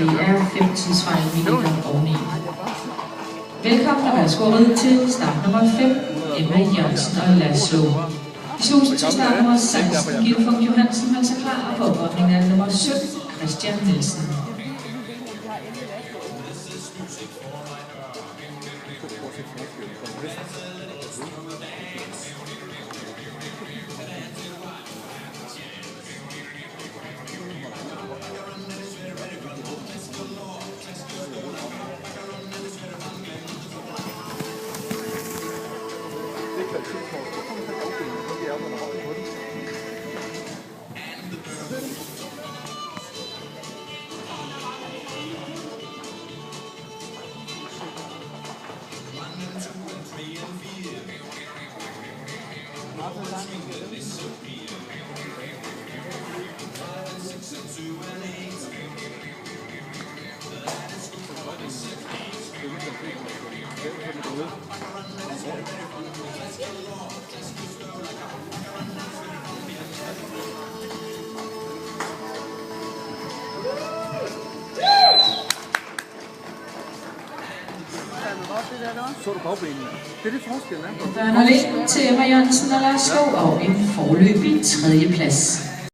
Det er 5 tidsfejl, vi ligger oveni. Velkommen og værsgo til start nummer 5, Emma Jørgensen og Laszlo. I slusen til start nummer 16, Gitte Funk Johansen holder sig klar, og på opvarmningen er nummer 17, Christian Nielsen. Så du bagbenene? Det er det forskel, Børn og lidt til Emma Jørgensen og Laszlo og en foreløbig 3. plads.